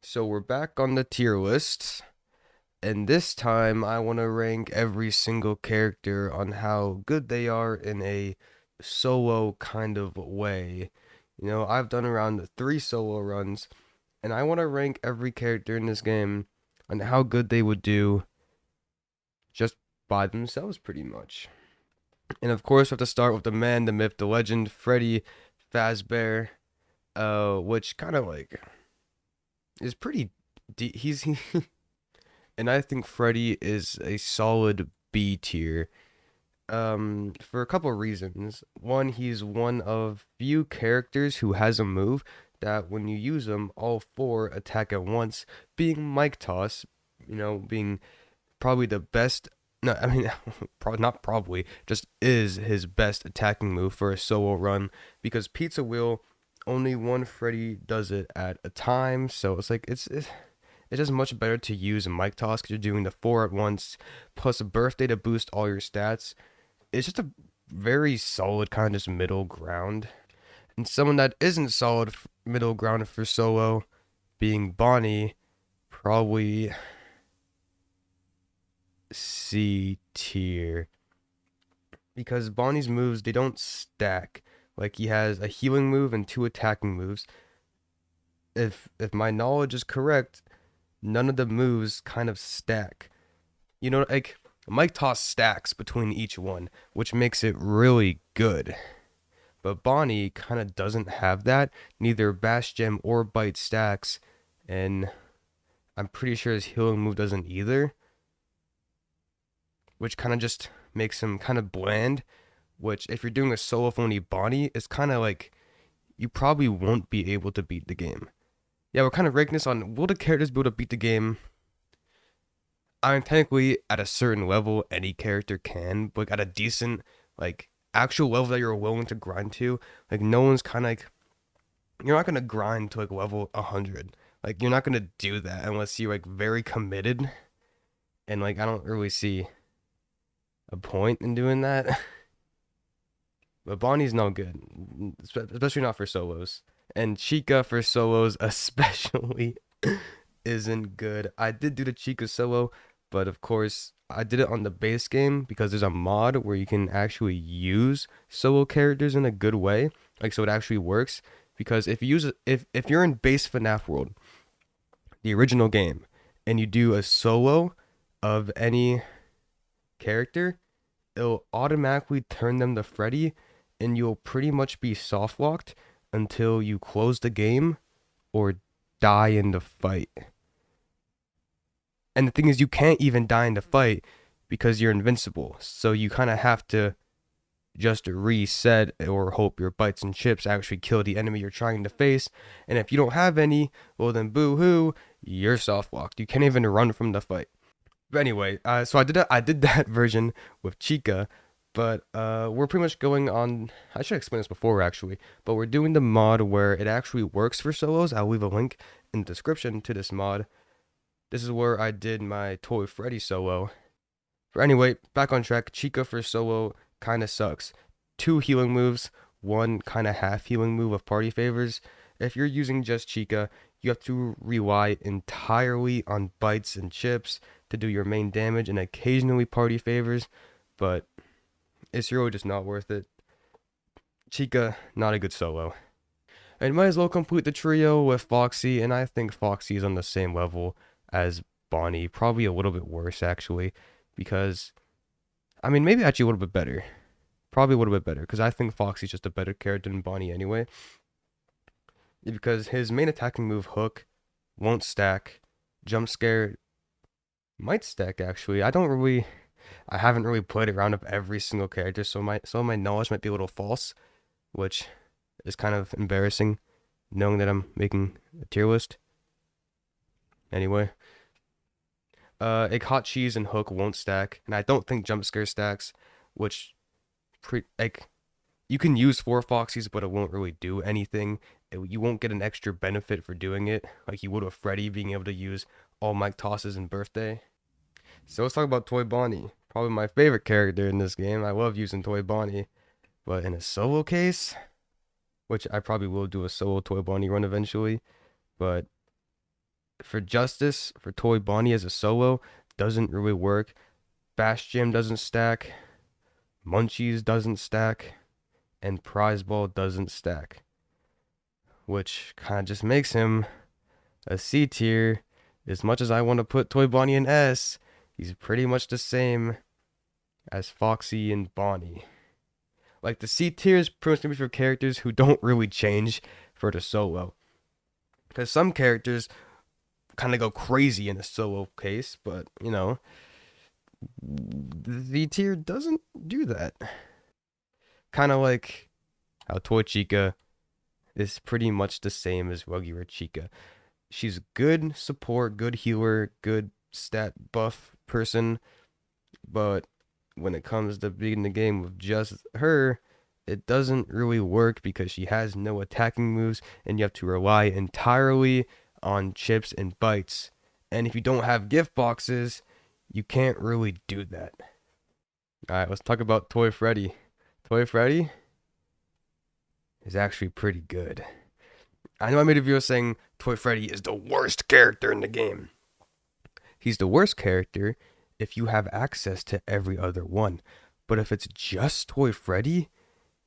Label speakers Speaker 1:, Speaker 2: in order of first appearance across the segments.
Speaker 1: So we're back on the tier list, and this time I want to rank every single character on how good they are in a solo kind of way. I've done around 3 solo runs, and I want to rank every character in this game on how good they would do just by themselves, pretty much. And of course, we have to start with the man, the myth, the legend, Freddy Fazbear, which kind of like is pretty. He's and I think Freddy is a solid B tier. For a couple of reasons. One, he's one of few characters who has a move that when you use them, all four attack at once, being Mike Toss, being probably the best. No, I mean, not probably, just is his best attacking move for a solo run because Pizza Wheel, only one Freddy does it at a time, so it's just much better to use a mic toss because you're doing the four at once, plus a birthday to boost all your stats. It's just a very solid kind of just middle ground. And someone that isn't solid middle ground for solo, being Bonnie, probably C tier. Because Bonnie's moves, they don't stack. Like he has a healing move and two attacking moves. If my knowledge is correct, none of the moves kind of stack. Like Mike Toss stacks between each one, which makes it really good. But Bonnie kind of doesn't have that. Neither Bash Gem or Bite stacks, and I'm pretty sure his healing move doesn't either, which kind of just makes him kind of bland. Which, if you're doing a solo phony Bonnie, it's kind of like you probably won't be able to beat the game. Yeah, we're kind of ranking this on will the characters be able to beat the game. I mean, technically, at a certain level, any character can, but at a decent, like, actual level that you're willing to grind to, like, no one's kind of like, you're not going to grind to, like, level 100. Like, you're not going to do that unless you're, like, very committed. And, like, I don't really see a point in doing that. But Bonnie's no good, especially not for solos. And Chica for solos, especially, isn't good. I did do the Chica solo, but of course, I did it on the base game because there's a mod where you can actually use solo characters in a good way, like so it actually works. Because if you use if you're in base FNaF World, the original game, and you do a solo of any character, it'll automatically turn them to Freddy, and you'll pretty much be soft locked until you close the game or die in the fight. And the thing is, you can't even die in the fight because you're invincible. So you kind of have to just reset or hope your bites and chips actually kill the enemy you're trying to face. And if you don't have any, well then boo hoo, you're soft locked. You can't even run from the fight. But anyway, so I did that version with Chica, but we're pretty much going on. I should explain this before actually, but we're doing the mod where it actually works for solos. I'll leave a link in the description to this mod. This is where I did my Toy Freddy solo. But anyway, back on track. Chica for solo kind of sucks. 2 healing moves, 1 kind of half healing move of party favors. If you're using just Chica, you have to rely entirely on bites and chips to do your main damage and occasionally party favors, but it's really just not worth it. Chica, not a good solo. And might as well complete the trio with Foxy, and I think Foxy is on the same level as Bonnie, probably a little bit worse actually, because I mean maybe actually a little bit better, probably a little bit better, because I think Foxy's just a better character than Bonnie anyway, because his main attacking move Hook won't stack, Jump Scare might stack actually. I haven't really played around with every single character, so some of my knowledge might be a little false, which is kind of embarrassing, knowing that I'm making a tier list. Anyway, a hot cheese and Hook won't stack, and I don't think Jump Scare stacks, which like you can use 4 Foxies, but it won't really do anything. You won't get an extra benefit for doing it, like you would with Freddy being able to use all Mike tosses and birthday. So let's talk about Toy Bonnie. Probably my favorite character in this game. I love using Toy Bonnie, but in a solo case, which I probably will do a solo Toy Bonnie run eventually, but For Justice, for Toy Bonnie as a solo, doesn't really work. Bash Jam doesn't stack. Munchies doesn't stack. And Prize Ball doesn't stack. Which kind of just makes him a C tier. As much as I want to put Toy Bonnie in S, he's pretty much the same as Foxy and Bonnie. Like, the C tier is pretty much gonna be for characters who don't really change for the solo. Because some characters kind of go crazy in a solo case, but, you know, the tier doesn't do that. Kind of like how Toy Chica is pretty much the same as regular Chica. She's good support, good healer, good stat buff person, but when it comes to beating the game with just her, it doesn't really work because she has no attacking moves and you have to rely entirely on chips and bites. And if you don't have gift boxes, you can't really do that. Alright, let's talk about Toy Freddy. Toy Freddy is actually pretty good. I know I made a video saying Toy Freddy is the worst character in the game. He's the worst character if you have access to every other one. But if it's just Toy Freddy,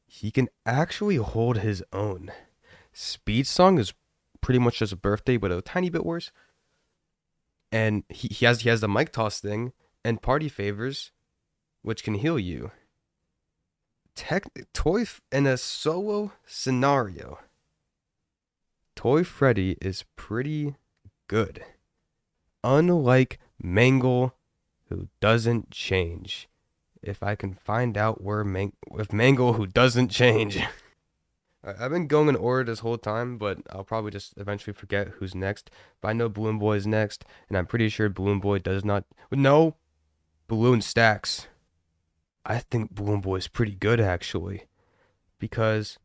Speaker 1: he can actually hold his own. Speed Song is pretty much just a birthday, but a tiny bit worse. And he has the mic toss thing and party favors, which can heal you. Toy in a solo scenario, Toy Freddy is pretty good. Unlike Mangle, who doesn't change. If I can find out where Mangle, who doesn't change. I've been going in order this whole time, but I'll probably just eventually forget who's next. But I know Balloon Boy is next, and I'm pretty sure Balloon Boy does not. No, Balloon stacks. I think Balloon Boy is pretty good actually, because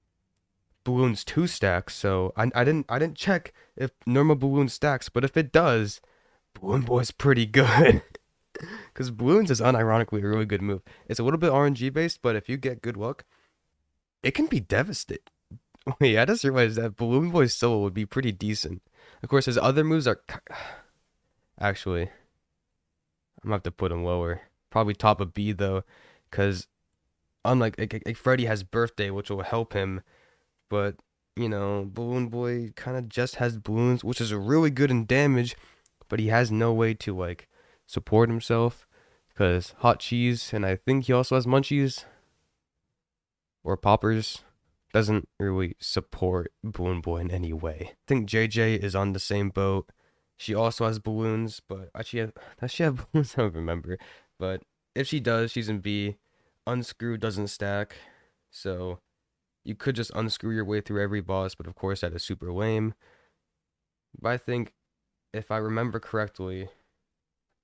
Speaker 1: Balloon's 2 stacks. So I didn't check if normal Balloon stacks, but if it does, Balloon Boy's pretty good. Because Balloons is unironically a really good move. It's a little bit RNG based, but if you get good luck, it can be devastating. Wait, I just realized that Balloon Boy's solo would be pretty decent. Of course, his other moves are... Actually, I'm gonna have to put him lower. Probably top of B, though. Because unlike Freddy has Birthday, which will help him. But, you know, Balloon Boy kind of just has balloons, which is really good in damage. But he has no way to, like, support himself. Because Hot Cheese, and I think he also has Munchies. Or Poppers. Doesn't really support Balloon Boy in any way. I think JJ is on the same boat. She also has balloons, but does she have balloons? I don't remember. But if she does, she's in B. Unscrew doesn't stack, so you could just unscrew your way through every boss, but of course that is super lame. But I think, if I remember correctly,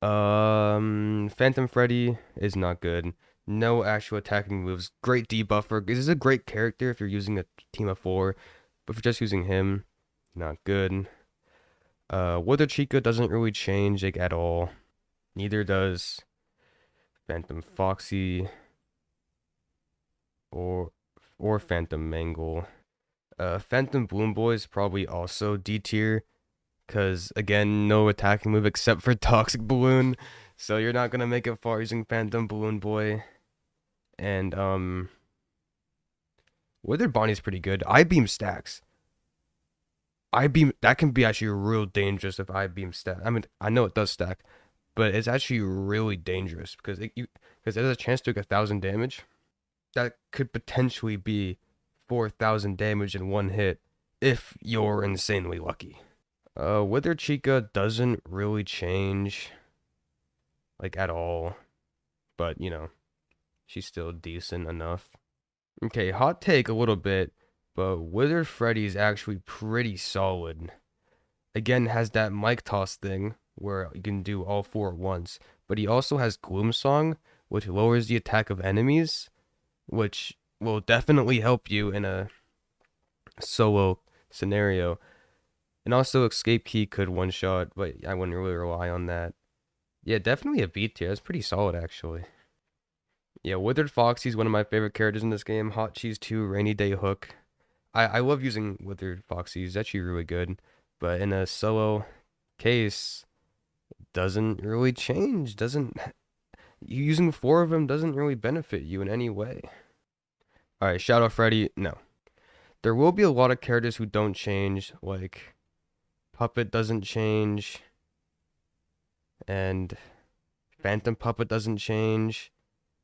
Speaker 1: Phantom Freddy is not good. No actual attacking moves. Great debuffer. This is a great character if you're using a team of 4, but if you're just using him, not good. Withered Chica doesn't really change like at all. Neither does Phantom Foxy or Phantom Mangle. Phantom Balloon Boy is probably also D tier, because again, no attacking move except for Toxic Balloon, so you're not gonna make it far using Phantom Balloon Boy. And Withered Bonnie's pretty good. I-beam stacks. I-beam, that can be actually real dangerous if I-beam stack. I mean, I know it does stack, but it's actually really dangerous because there's a chance to get 1,000 damage. That could potentially be 4,000 damage in one hit if you're insanely lucky. Withered Chica doesn't really change, like, at all, but, you know, she's still decent enough. Okay, hot take a little bit, but Withered Freddy's actually pretty solid. Again, has that mic toss thing where you can do all 4 at once, but he also has Gloom Song, which lowers the attack of enemies, which will definitely help you in a solo scenario. And also Escape Key could one-shot, but I wouldn't really rely on that. Yeah, definitely a B tier. That's pretty solid, actually. Yeah, Withered Foxy's one of my favorite characters in this game. Hot Cheese 2, Rainy Day Hook. I love using Withered Foxy. He's actually really good. But in a solo, case doesn't really change. Doesn't using 4 of them doesn't really benefit you in any way. All right, Shadow Freddy, no. There will be a lot of characters who don't change, like Puppet doesn't change, and Phantom Puppet doesn't change,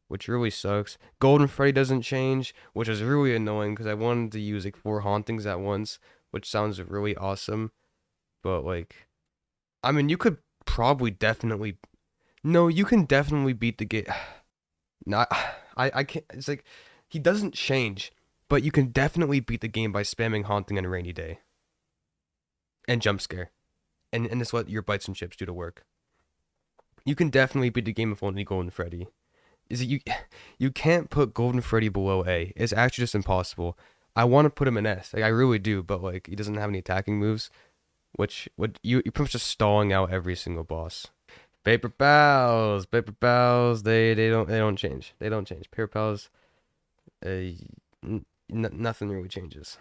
Speaker 1: which really sucks. Golden Freddy doesn't change, which is really annoying because I wanted to use like 4 hauntings at once, which sounds really awesome. But like, I mean, you could probably definitely, no, you can definitely beat the game. Not, I can't. It's like he doesn't change, but you can definitely beat the game by spamming haunting on a rainy day and jump scare, and that's what your bites and chips do to work. You can definitely beat the game with only Golden Freddy. Is it you can't put Golden Freddy below A. It's actually just impossible. I want to put him in S. Like I really do, but like he doesn't have any attacking moves, which would you're pretty much just stalling out every single boss. Paper Pals, they don't change. They don't change. Paper Pals, nothing really changes.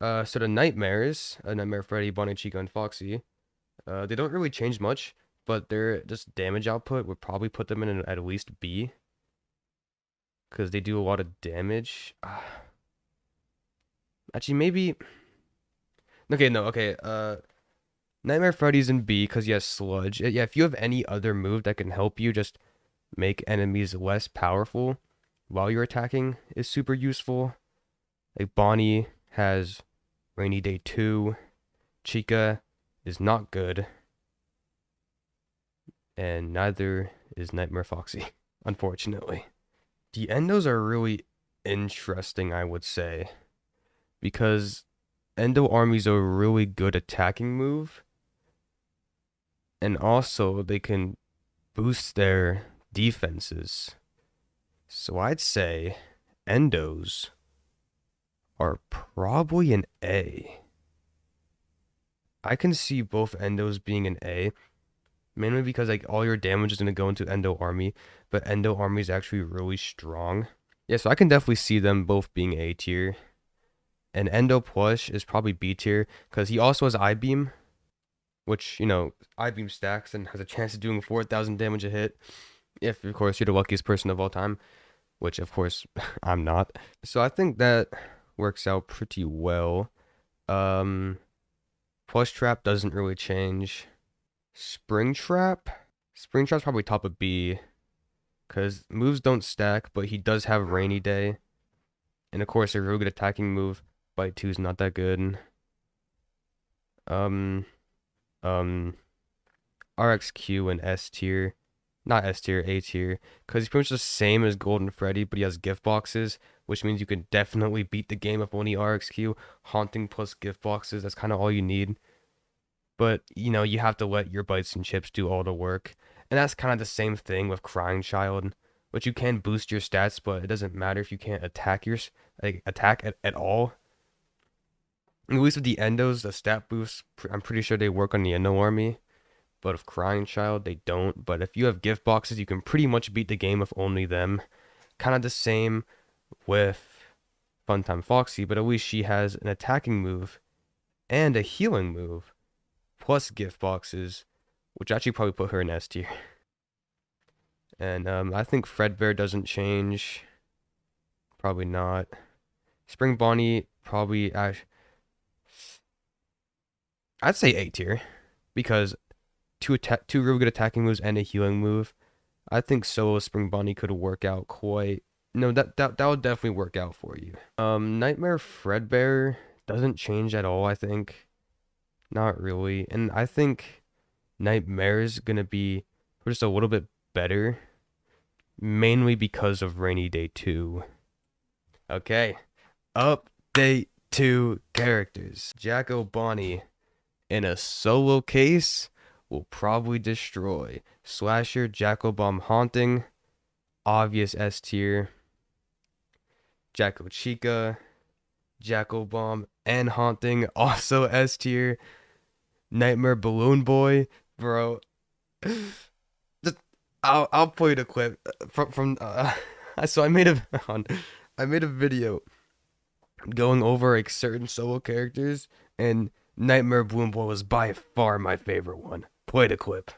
Speaker 1: So the nightmares, Nightmare Freddy, Bonnie, Chica, and Foxy, they don't really change much, but their just damage output would probably put them in at least B, because they do a lot of damage. Actually, maybe. Okay, no, okay. Nightmare Freddy's in B because he has Sludge. Yeah, if you have any other move that can help you just make enemies less powerful while you're attacking, is super useful. Like Bonnie has Rainy Day 2. Chica is not good. And neither is Nightmare Foxy, unfortunately. The Endos are really interesting, I would say, because Endo Army's a really good attacking move, and also they can boost their defenses. So I'd say Endos are probably an A. I can see both Endos being an A, mainly because like all your damage is going to go into Endo Army, but Endo Army is actually really strong. Yeah, so I can definitely see them both being A tier. And Endo Plush is probably B tier because he also has I-Beam, which, you know, I-Beam stacks and has a chance of doing 4,000 damage a hit. If, of course, you're the luckiest person of all time, which, of course, I'm not. So I think that works out pretty well. Plush Trap doesn't really change. Springtrap? Springtrap's probably top of B, because moves don't stack, but he does have Rainy Day. And, of course, a really good attacking move. Bite 2 is not that good. RXQ and S tier. Not S tier, A tier. Because he's pretty much the same as Golden Freddy, but he has gift boxes, which means you can definitely beat the game with only RXQ. Haunting plus gift boxes, that's kind of all you need. But, you know, you have to let your bites and chips do all the work. And that's kind of the same thing with Crying Child, which you can boost your stats, but it doesn't matter if you can't attack at all. At least with the Endos, the stat boosts, I'm pretty sure they work on the Endo Army. But with Crying Child, they don't. But if you have gift boxes, you can pretty much beat the game with only them. Kind of the same with Funtime Foxy, but at least she has an attacking move and a healing move, plus gift boxes, which actually probably put her in S tier. And I think Fredbear doesn't change. Probably not. Spring Bonnie, probably... I'd say A tier, because two really good attacking moves and a healing move. I think solo Spring Bonnie could work out quite. No, that would definitely work out for you. Nightmare Fredbear doesn't change at all. I think, not really, and I think Nightmare's gonna be just a little bit better, mainly because of Rainy Day 2. Okay, update 2 characters. Jacko Bonnie in a solo case will probably destroy. Slasher, Jacko Bomb Haunting, obvious S tier. Jacko Chica, Jacko Bomb and Haunting, also S tier. Nightmare Balloon Boy, bro. Just, I'll play the clip from so I made a video going over like certain solo characters, and Nightmare Balloon Boy was by far my favorite one. Play the clip.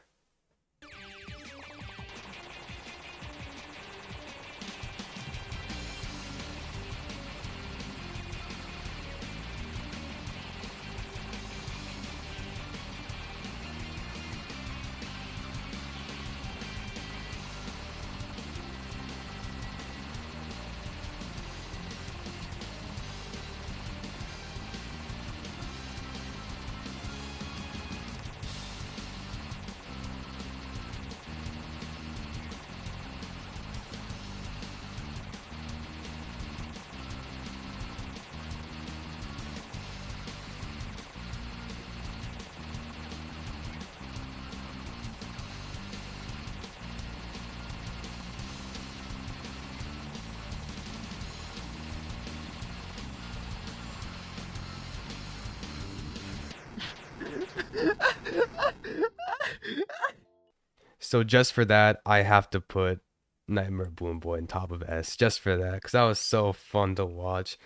Speaker 1: So just for that, I have to put Nightmare Balloon Boy on top of S. Just for that, because that was so fun to watch.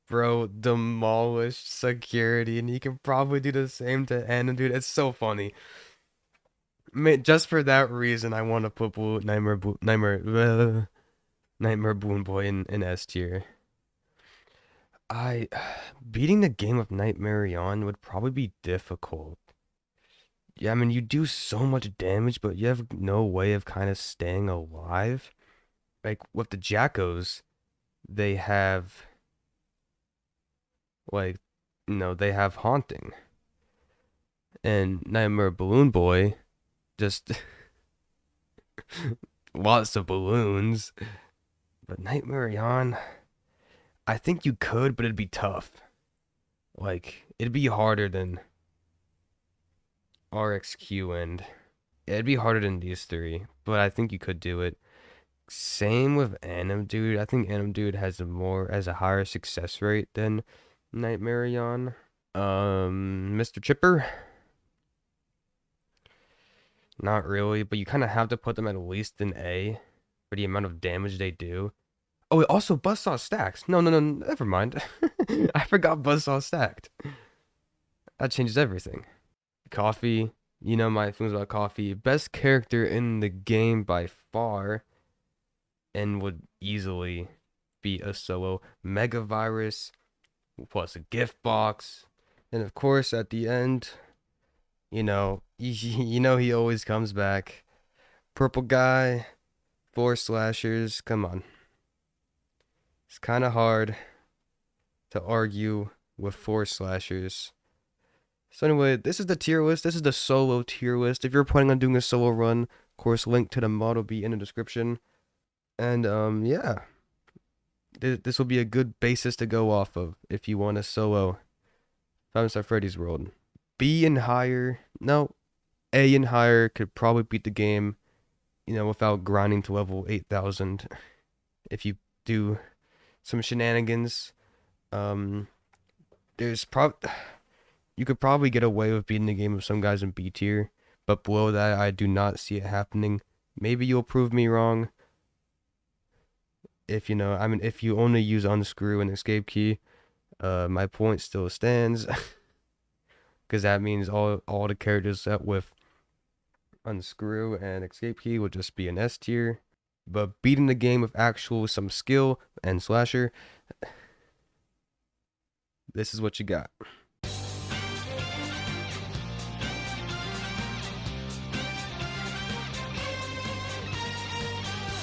Speaker 1: Bro demolished security, and he can probably do the same to Anna, dude. It's so funny. Just for that reason, I want to put Nightmare Balloon Boy in S tier. I beating the game of Nightmare on would probably be difficult. Yeah, I mean, you do so much damage, but you have no way of kind of staying alive. Like with the Jackos, they have like, they have haunting. And Nightmare Balloon Boy, just lots of balloons. But Nightmare on, I think you could, but it'd be tough. Like, it'd be harder than RXQ and yeah, it'd be harder than these three, but I think you could do it. Same with Anim Dude. I think Anim Dude has a higher success rate than Nightmare on. Mr. Chipper? Not really, but you kind of have to put them at least in A for the amount of damage they do. Oh, it also Buzzsaw stacks. No, never mind. I forgot Buzzsaw stacked. That changes everything. Coffee, you know my feelings about Coffee. Best character in the game by far, and would easily beat a solo Mega Virus plus a gift box. And of course, at the end, he always comes back. Purple guy, 4 slashers. Come on, it's kind of hard to argue with 4 slashers. So anyway, this is the tier list. This is the solo tier list. If you're planning on doing a solo run, of course, link to the mod will be in the description. And yeah, this will be a good basis to go off of if you want a solo Five Star Freddy's World. B and higher, no, A and higher could probably beat the game, without grinding to level 8,000. If you do some shenanigans, you could probably get away with beating the game with some guys in B tier, but below that, I do not see it happening. Maybe you'll prove me wrong. If if you only use unscrew and escape key, my point still stands. Because that means all the characters set with unscrew and escape key will just be an S tier. But beating the game with some skill and slasher, this is what you got.